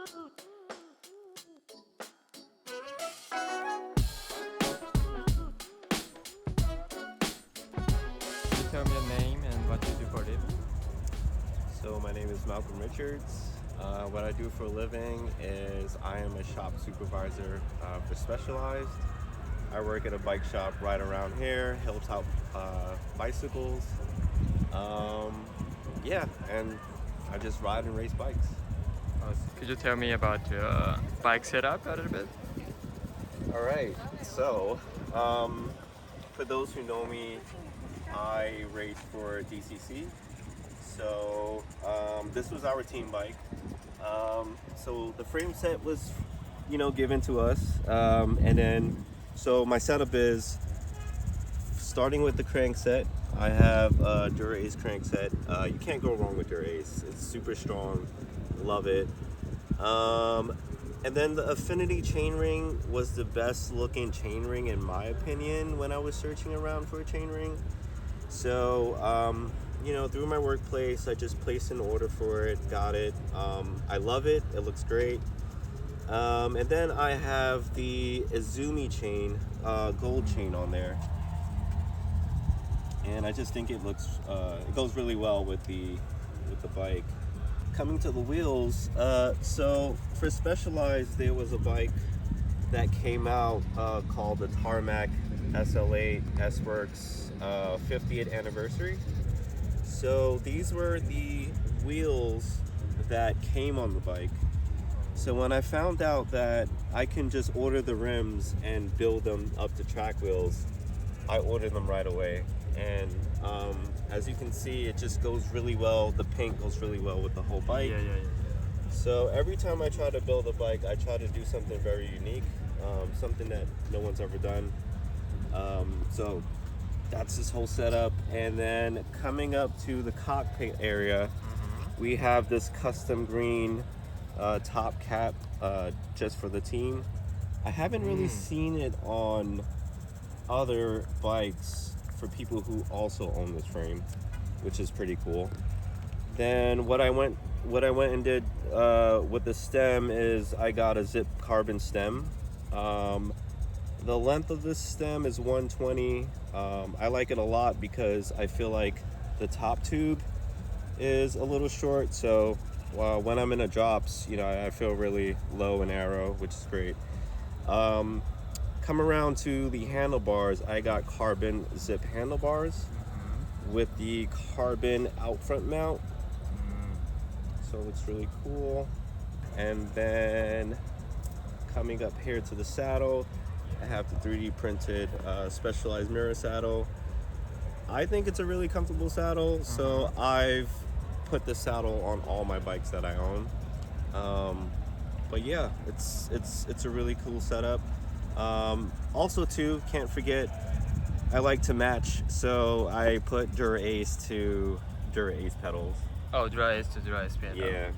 Tell me your name and what you do for a living. So my name is Malcolm Richards. What I do for a living is I am a shop supervisor for Specialized. I work at a bike shop right around here, Hilltop Bicycles. Yeah, and I just ride and race bikes. Could you tell me about your bike setup a little bit? All right, so for those who know me, I race for DCC. So this was our team bike. So the frame set was, given to us, and then so my setup is starting with the crankset. I have a Dura Ace crankset. You can't go wrong with Dura Ace. It's super strong. Love it. And then the Affinity chainring was the best looking chainring in my opinion when I was searching around for a chainring. So through my workplace, I just placed an order for it, got it. I love it. It looks great. And then I have the Izumi chain, gold chain on there. And I just think it looks, it goes really well with the bike. Coming to the wheels, so for Specialized, there was a bike that came out called the Tarmac SL6 S-Works 50th anniversary. So these were the wheels that came on the bike. So when I found out that I can just order the rims and build them up to track wheels, I ordered them right away. And as you can see, it just goes really well. The paint goes really well with the whole bike. Yeah. So every time I try to build a bike, I try to do something very unique, something that no one's ever done. So that's this whole setup. And then coming up to the cockpit area, we have this custom green top cap just for the team. I haven't really seen it on other bikes for people who also own this frame, which is pretty cool. Then what I went and did with the stem is I got a ZIPP carbon stem. The length of this stem is 120. I like it a lot because I feel like the top tube is a little short, so when I'm in a drops, I feel really low and narrow, which is great. Come around to the handlebars, I got carbon ZIPP handlebars with the carbon out front mount. So it's really cool. And then coming up here to the saddle, I have the 3D printed Specialized mirror saddle. I think it's a really comfortable saddle, so I've put the saddle on all my bikes that I own. But yeah, it's a really cool setup. Also too, can't forget, I like to match, so I put Dura Ace to Dura Ace pedals. Oh, Dura Ace to Dura Ace pedal. Yeah.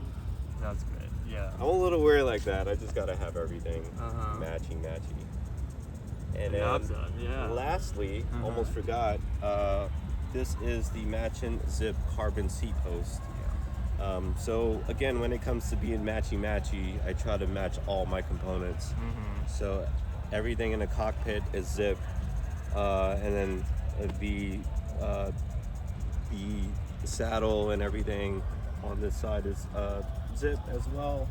That's great, yeah. I'm a little weird like that. I just gotta have everything matchy. And then lastly, almost forgot, this is the matching ZIPP carbon seat post. So again, when it comes to being matchy, I try to match all my components. So everything in the cockpit is ZIPP, and then the saddle and everything on this side is ZIPP as well,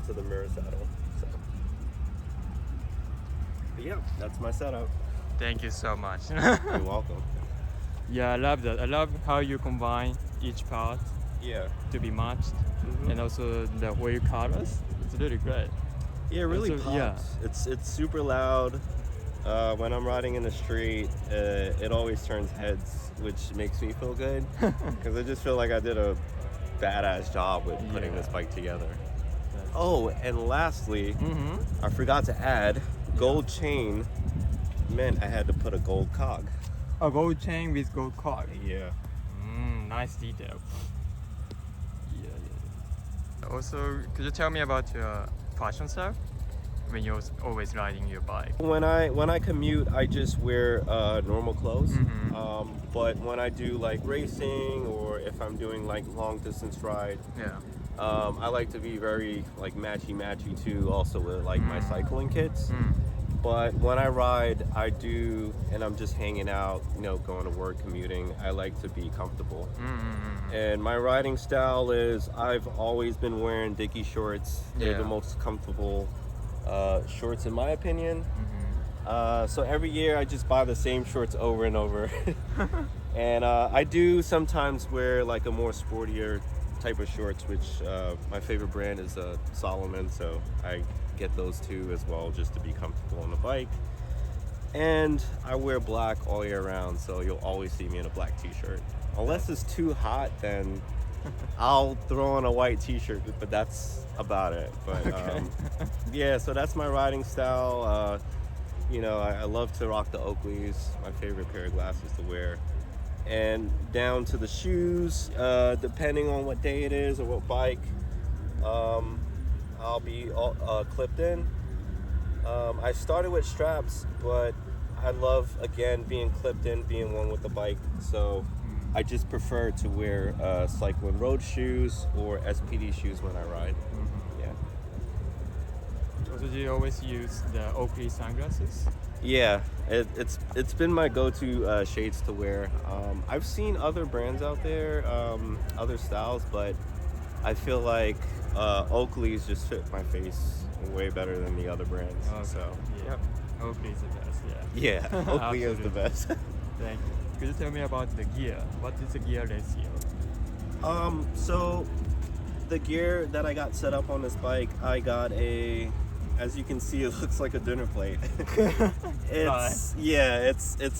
to the mirror saddle. So, but yeah, that's my setup. Thank you so much. You're welcome. Yeah, I love that. I love how you combine each part to be matched, and also the wheel colors. It's really great. Yeah, it really Also, pops. It's super loud. When I'm riding in the street, it always turns heads, which makes me feel good because I just feel like I did a badass job with putting this bike together. Oh, and lastly, I forgot to add gold chain meant I had to put a gold cog. A gold chain with gold cog. Yeah. Nice detail. Yeah. Also, could you tell me about your fashion style when you're always riding your bike? When I commute, I just wear normal clothes. But when I do like racing or if I'm doing like long distance ride, I like to be very like matchy too, also with like my cycling kits. But when I ride, I do, and I'm just hanging out, you know, going to work, commuting, I like to be comfortable. And my riding style is, I've always been wearing Dickies shorts. They're the most comfortable shorts in my opinion. So every year I just buy the same shorts over and over. And I do sometimes wear like a more sportier type of shorts, which my favorite brand is Solomon, so I get those too as well, just to be comfortable on the bike. And I wear black all year round, so you'll always see me in a black t-shirt. Unless it's too hot, then I'll throw on a white t-shirt, but that's about it. But yeah, so that's my riding style. You know, I love to rock the Oakleys, my favorite pair of glasses to wear. And down to the shoes, depending on what day it is or what bike, I'll be clipped in. I started with straps, but I love, again, being clipped in, being one with the bike. So I just prefer to wear cycling road shoes or SPD shoes when I ride. So do you always use the Oakley sunglasses? Yeah, it's been my go-to shades to wear. I've seen other brands out there, other styles, but I feel like Oakleys just fit my face way better than the other brands. So yeah, Oakley is the best. Yeah, Oakley is the best. Thank you. Could you tell me about the gear? What is the gear ratio? So the gear that I got set up on this bike, I got a, as you can see, it looks like a dinner plate. It's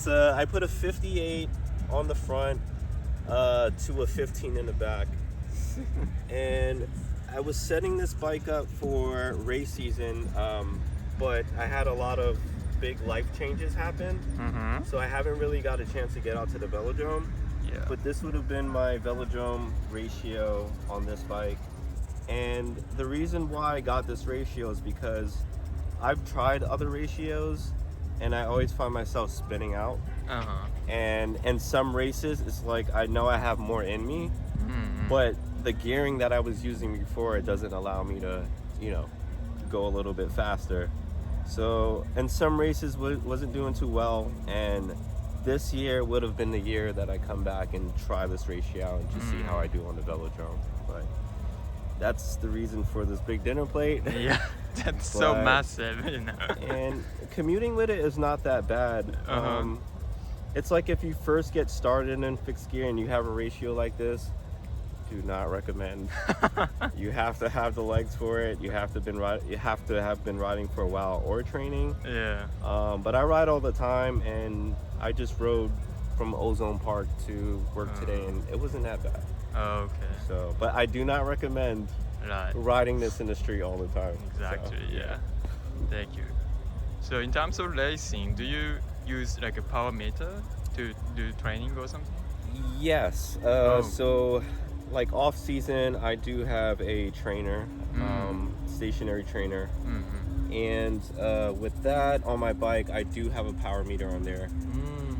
I put a 58 on the front to a 15 in the back. And I was setting this bike up for race season, but I had a lot of big life changes happen. So I haven't really got a chance to get out to the velodrome. But this would have been my velodrome ratio on this bike. And the reason why I got this ratio is because I've tried other ratios and I always find myself spinning out. And in some races, it's like I know I have more in me, but the gearing that I was using before, it doesn't allow me to, you know, go a little bit faster. So in some races wasn't doing too well, and this year would have been the year that I come back and try this ratio out and just see how I do on the velodrome. But that's the reason for this big dinner plate. Yeah, that's so massive, you know. And commuting with it is not that bad. It's like if you first get started in fixed gear and you have a ratio like this, do not recommend. You have to have the legs for it. You have to have been riding for a while or training. But I ride all the time, and I just rode from Ozone Park to work today, and it wasn't that bad. So, but I do not recommend riding this in the street all the time. Exactly. So, Thank you. So in terms of racing, do you use like a power meter to do training or something? Yes. So like off season, I do have a trainer, stationary trainer. And with that on my bike, I do have a power meter on there,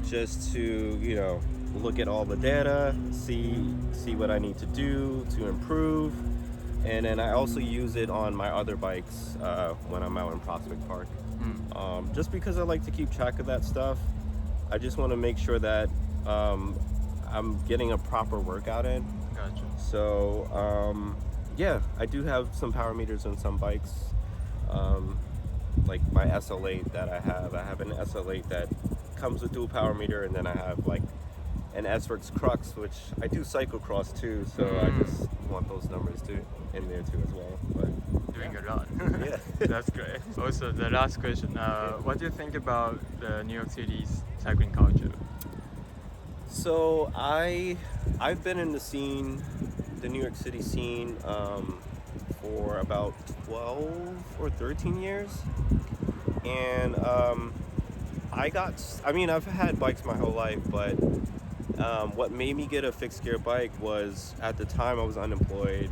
just to, you know, look at all the data, see what I need to do to improve. And then I also use it on my other bikes when I'm out in Prospect Park. Just because I like to keep track of that stuff. I just want to make sure that I'm getting a proper workout in. Gotcha. So yeah, I do have some power meters on some bikes. Like my SL8 that I have an SL8 that comes with dual power meter, and then I have like an S-Works Crux, which I do cyclocross too, so I just want those numbers in there too as well. But doing a lot. Yeah. That's great. Also, the last question, what do you think about the New York City's cycling culture? So I've been in the scene, the New York City scene, for about 12 or 13 years. And I've had bikes my whole life, but what made me get a fixed gear bike was, at the time I was unemployed,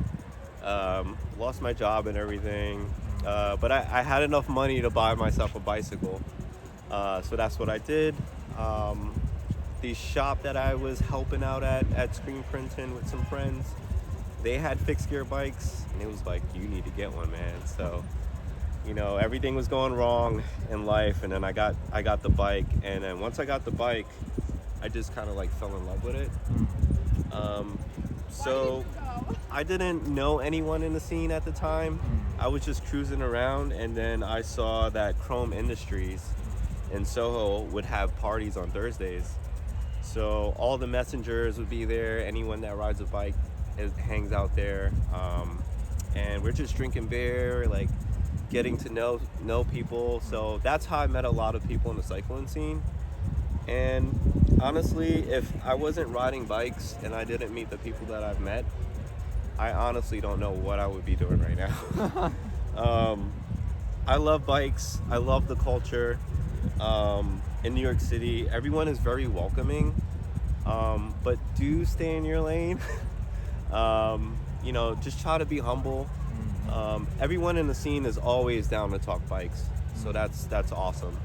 lost my job and everything, but I had enough money to buy myself a bicycle. So that's what I did. The shop that I was helping out at screen printing with some friends, they had fixed gear bikes, and it was like, you need to get one, man. So, you know, everything was going wrong in life, and then I got the bike, and then once I got the bike, I just kind of like fell in love with it. So I didn't know anyone in the scene at the time. I was just cruising around, and then I saw that Chrome Industries in Soho would have parties on Thursdays. So all the messengers would be there. Anyone that rides a bike hangs out there, and we're just drinking beer, like getting to know people. So that's how I met a lot of people in the cycling scene. And honestly, if I wasn't riding bikes and I didn't meet the people that I've met, I honestly don't know what I would be doing right now. I love bikes. I love the culture. In New York City, everyone is very welcoming, but do stay in your lane. You know, just try to be humble. Everyone in the scene is always down to talk bikes, so that's awesome.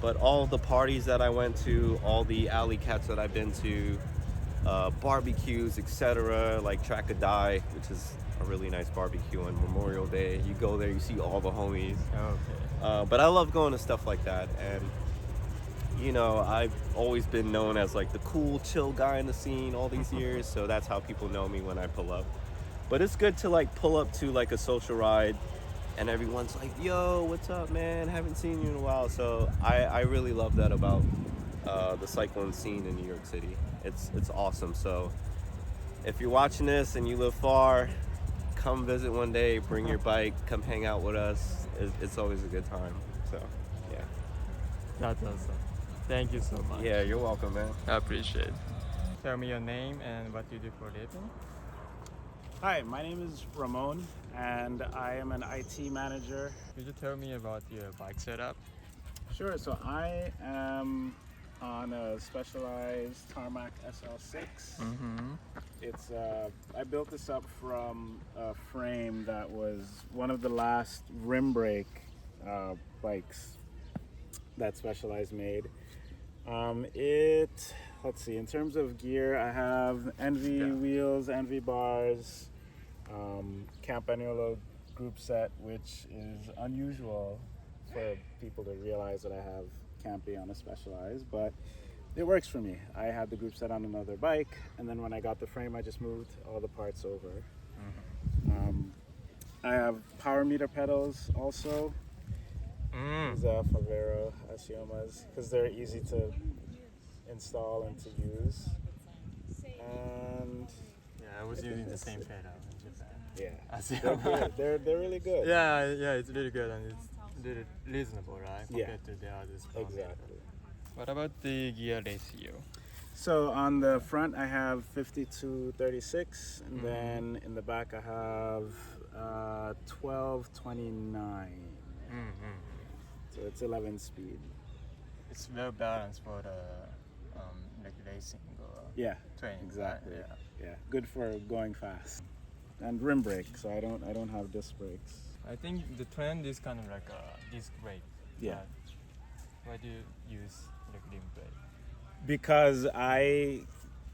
But all the parties that I went to, all the alley cats that I've been to, barbecues, etc., like Track or Die, which is a really nice barbecue on Memorial Day. You go there, you see all the homies. Okay. But I love going to stuff like that, and you know, I've always been known as like the cool, chill guy in the scene all these years, so that's how people know me when I pull up. But it's good to like pull up to like a social ride, and everyone's like, yo, what's up, man? Haven't seen you in a while. So I really love that about the cycling scene in New York City. It's awesome. So if you're watching this and you live far, come visit one day, bring your bike, come hang out with us. It's always a good time. So yeah. That's awesome. Thank you so much. Yeah, you're welcome, man. I appreciate it. Tell me your name and what you do for a living. Hi, my name is Ramon, and I am an IT manager. Could you tell me about your bike setup? Sure, so I am on a Specialized Tarmac SL6. It's I built this up from a frame that was one of the last rim brake bikes that Specialized made. Let's see, in terms of gear, I have ENVE wheels, ENVE bars, Campagnolo group set, which is unusual for people to realize that I have Campy on a Specialized, but it works for me. I had the group set on another bike, and then when I got the frame, I just moved all the parts over. I have power meter pedals also. These are Favero Asiomas, because they're easy to install and to use. And yeah, I was using the same pedal in Japan. Yeah, they're really good. Yeah, it's really good, and it's really reasonable, right? Compared to the others. Exactly. What about the gear ratio? So on the front I have 50-36, and then in the back I have 12-29. So it's 11 speed. It's well balanced for the like racing or training. Exactly. Right? Yeah, good for going fast. And rim brake, so I don't have disc brakes. I think the trend is kind of like a disc brake. Yeah. Why do you use like rim brake? Because I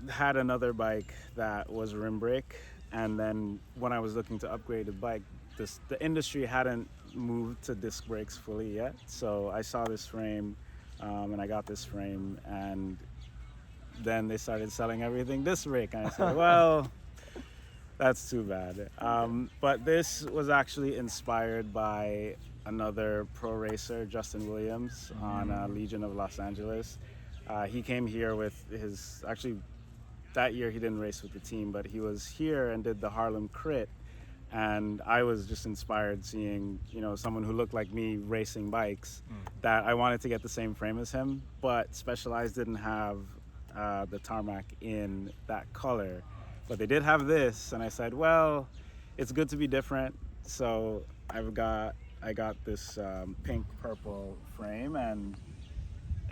had another bike that was rim brake, and then when I was looking to upgrade the bike, the industry hadn't moved to disc brakes fully yet. So I saw this frame, and I got this frame, and then they started selling everything disc brake, and I said, well, that's too bad. But this was actually inspired by another pro racer, Justin Williams, on Legion of Los Angeles. He came here with actually that year he didn't race with the team, but he was here and did the Harlem Crit. And I was just inspired seeing, someone who looked like me racing bikes, that I wanted to get the same frame as him, but Specialized didn't have the tarmac in that color. But they did have this, and I said, well, it's good to be different. So I got this pink purple frame, and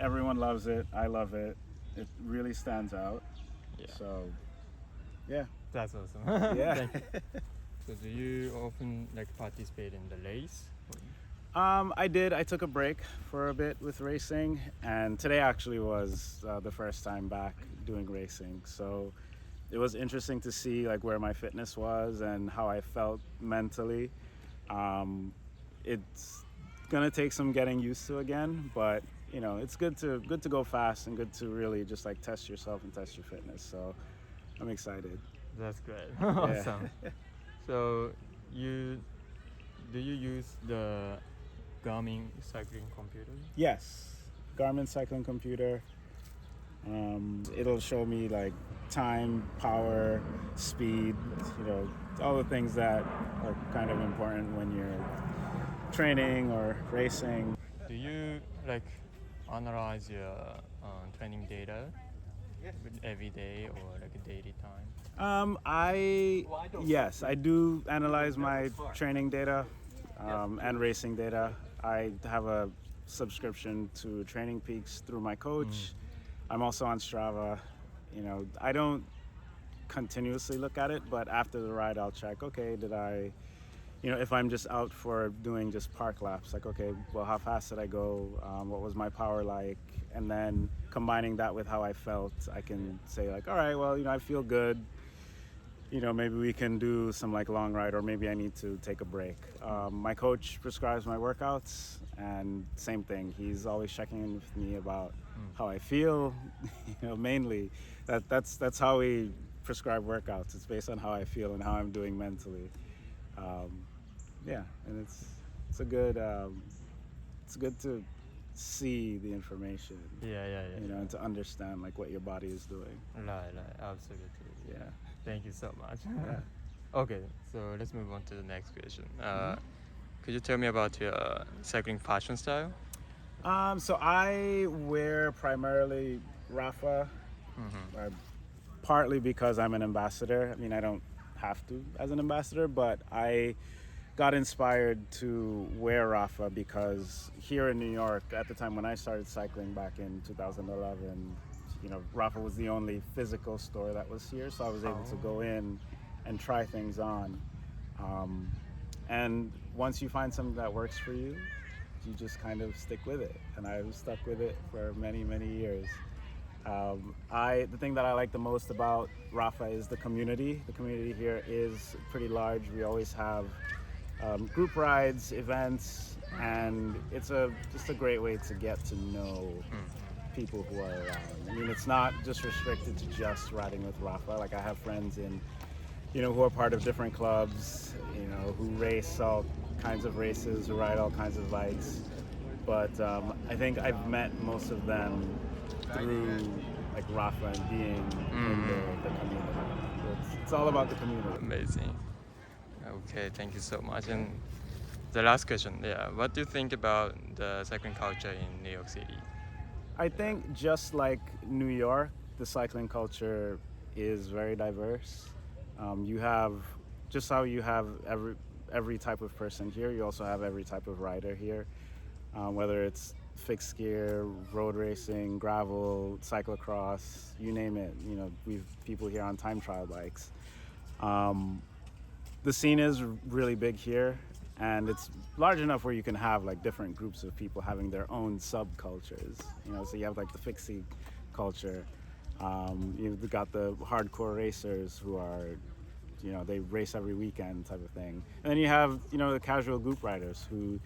everyone loves it. I love it. It really stands out. Yeah. So, yeah. That's awesome. Yeah. Thank you. So do you often participate in the race? I did. I took a break for a bit with racing, and today actually was the first time back doing racing. So it was interesting to see like where my fitness was and how I felt mentally. It's gonna take some getting used to again, but you know, it's good to go fast and good to really just like test yourself and test your fitness. So I'm excited. That's great. Awesome. So do you use the Garmin cycling computer? Yes, Garmin cycling computer. It'll show me like time, power, speed, you know, all the things that are kind of important when you're training or racing. Do you like analyze your training data every day or like a daily time? Yes, I do analyze my training data and racing data. I have a subscription to Training Peaks through my coach. I'm also on Strava. You know, I don't continuously look at it, but after the ride, I'll check, okay, you know, if I'm just out for doing just park laps, like, okay, well, how fast did I go? What was my power like? And then combining that with how I felt, I can say like, all right, well, you know, I feel good. You know, maybe we can do some like long ride, or maybe I need to take a break. My coach prescribes my workouts, and same thing. He's always checking in with me about how I feel. You know, mainly that's how we prescribe workouts. It's based on how I feel and how I'm doing mentally. Yeah, and it's good to see the information. Yeah. You know, and to understand like what your body is doing. Right, absolutely. Yeah. Thank you so much. Yeah. Okay, so let's move on to the next question. Could you tell me about your cycling fashion style? So I wear primarily Rapha, partly because I'm an ambassador. I mean, I don't have to as an ambassador, but I got inspired to wear Rapha because here in New York, at the time when I started cycling back in 2011, you know, Rapha was the only physical store that was here, so I was able to go in and try things on. And once you find something that works for you, you just kind of stick with it. And I've stuck with it for many, many years. The thing that I like the most about Rapha is the community. The community here is pretty large. We always have group rides, events, and it's just a great way to get to know people who are around. I mean, it's not just restricted to just riding with Rapha. Like I have friends who are part of different clubs, you know, who race all kinds of races, who ride all kinds of bikes. But I think I've met most of them through like Rapha and being in the community. It's all about the community. Amazing. Okay, thank you so much. And the last question, what do you think about the cycling culture in New York City? I think just like New York, the cycling culture is very diverse. You have, just how you have every type of person here, you also have every type of rider here, whether it's fixed gear, road racing, gravel, cyclocross, you name it. You know, we've people here on time trial bikes. The scene is really big here, and it's large enough where you can have like different groups of people having their own subcultures. You know, so you have like the fixie culture. You've got the hardcore racers who are, you know, they race every weekend type of thing. And then you have, you know, the casual group riders who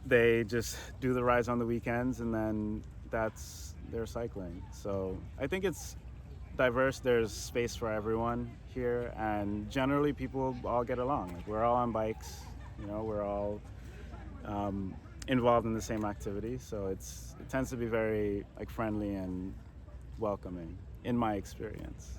they just do the rides on the weekends, and then that's their cycling. So I think it's diverse. There's space for everyone here, and generally people all get along. Like we're all on bikes, you know, we're all involved in the same activity. So it tends to be very like friendly and welcoming in my experience.